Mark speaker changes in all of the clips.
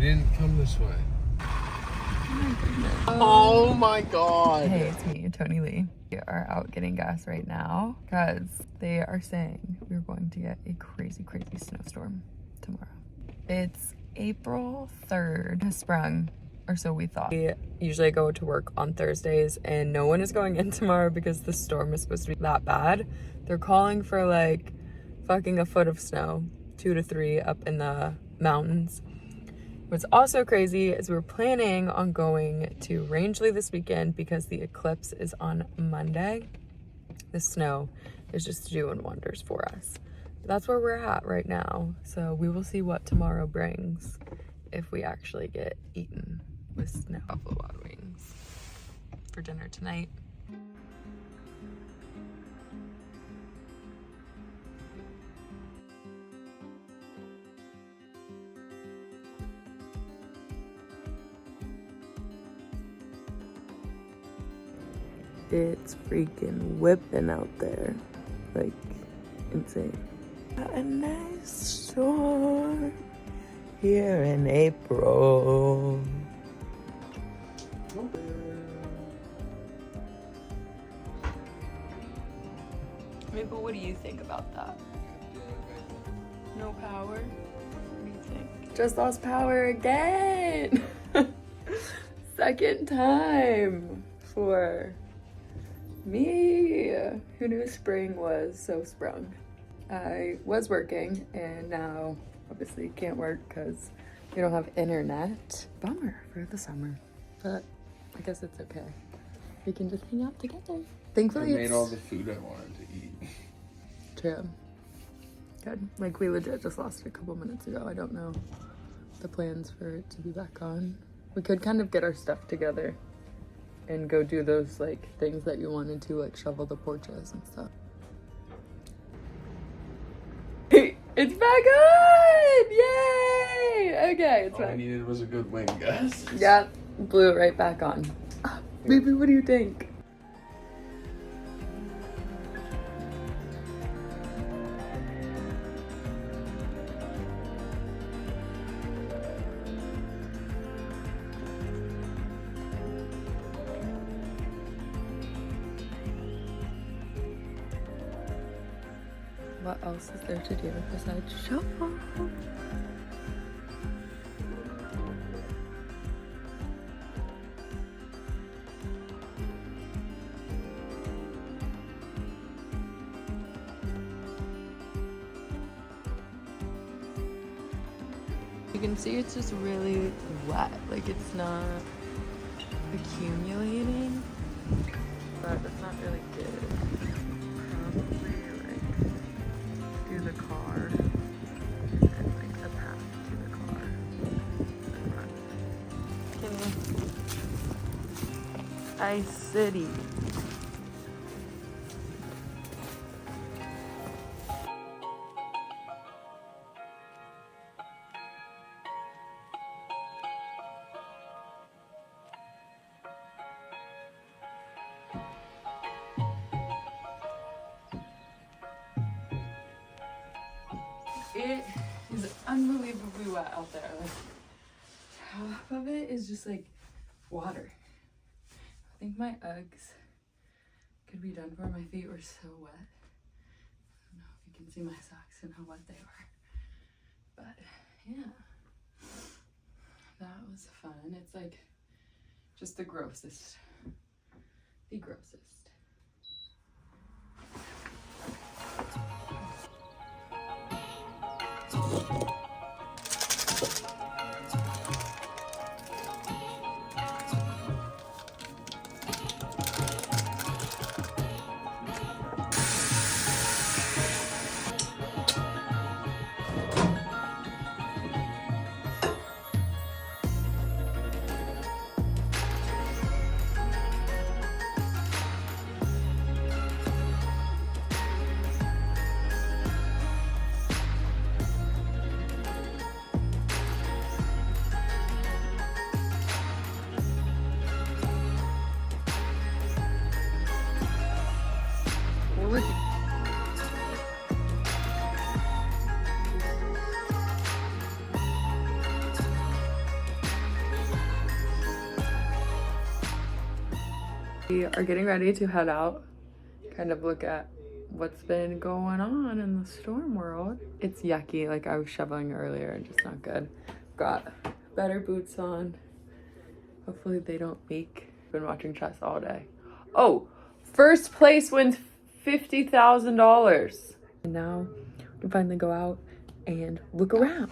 Speaker 1: didn't come this way.
Speaker 2: Oh my god.
Speaker 3: Hey, it's me, Toni-Lee. We are out getting gas right now because they are saying we're going to get a crazy, crazy snowstorm tomorrow. It's April 3rd. Has sprung, or so we thought. We usually go to work on Thursdays and no one is going in tomorrow because the storm is supposed to be that bad. They're calling for like fucking a foot of snow, 2 to 3 up in the mountains. What's also crazy is we're planning on going to Rangeley this weekend because the eclipse is on Monday. The snow is just doing wonders for us. That's where we're at right now. So we will see what tomorrow brings if we actually get eaten with snow. Buffalo Wild Wings for dinner tonight. It's freaking whipping out there, like insane. A nice storm here in April. But what do you think about that? No power? What do you think? Just lost power again! Second time for me. Who knew spring was so sprung? I was working and now obviously can't work because we don't have internet. Bummer for the summer, but I guess it's okay. We can just hang out together. Thankfully,
Speaker 1: I made all the food I wanted to eat.
Speaker 3: True. Good. Like we legit just lost it a couple minutes ago. I don't know the plans for it to be back on. We could kind of get our stuff together and go do those like things that you wanted to, like shovel the porches and stuff. It's back on! Yay! Okay, it's
Speaker 1: All
Speaker 3: back.
Speaker 1: I needed was a good wing, guys.
Speaker 3: Yeah, blew it right back on. Baby, what do you think? What else is there to do besides shovel? You can see it's just really wet, like it's not accumulating, but that's not really good. Probably like do the car and like the path to the car. Ice City. It is unbelievably wet out there. Like half of it is just like water. I think my Uggs could be done for. My feet were so wet. I don't know if you can see my socks and how wet they are. But yeah, that was fun. It's like just the grossest. The grossest. We are getting ready to head out, kind of look at what's been going on in the storm world. It's yucky, like I was shoveling earlier and just not good. Got better boots on. Hopefully they don't leak. Been watching chess all day. Oh, first place wins $50,000. And now we can finally go out and look around.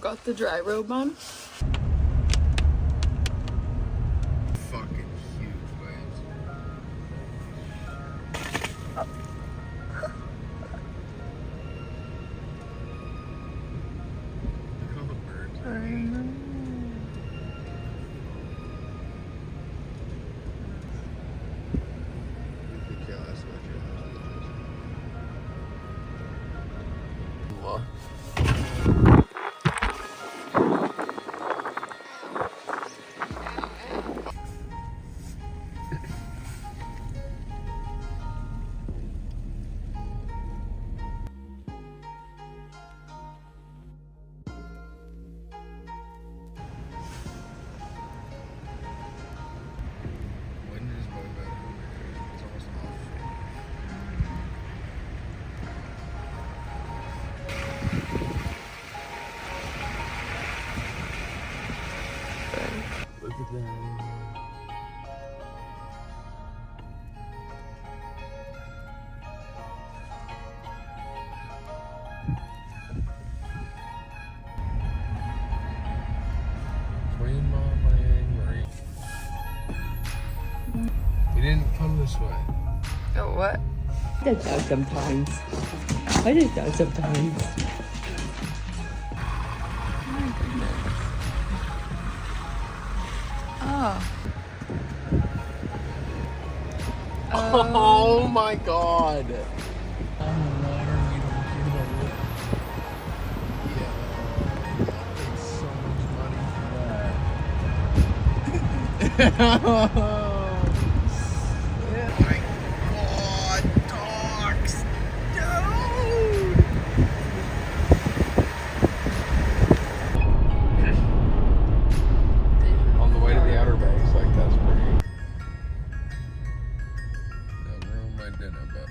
Speaker 3: Got the dry robe on.
Speaker 1: Fucking huge waves. Look at all the birds. Wind is way better. It's almost off. Look at that. Queen Mama Angry. You didn't come this way.
Speaker 3: Oh, what?
Speaker 2: I just dog sometimes. I just dog sometimes.
Speaker 3: Oh.
Speaker 2: Oh my god.
Speaker 1: On the way to the Outer Banks, like that's pretty. That ruined my dinner, but.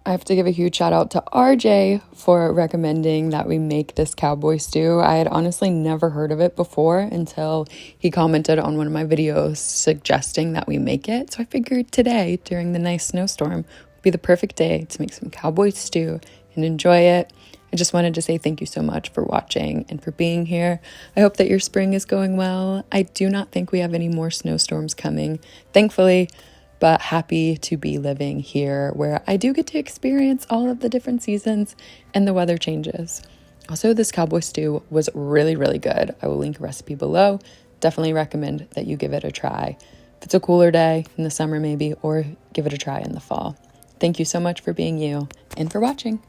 Speaker 3: I have to give a huge shout out to RJ for recommending that we make this cowboy stew. I had honestly never heard of it before until he commented on one of my videos suggesting that we make it. So I figured today, during the nice snowstorm, would be the perfect day to make some cowboy stew and enjoy it. I just wanted to say thank you so much for watching and for being here. I hope that your spring is going well. I do not think we have any more snowstorms coming, thankfully, but happy to be living here where I do get to experience all of the different seasons and the weather changes. Also, this cowboy stew was really, really good. I will link a recipe below. Definitely recommend that you give it a try. If it's a cooler day in the summer maybe, or give it a try in the fall. Thank you so much for being you and for watching.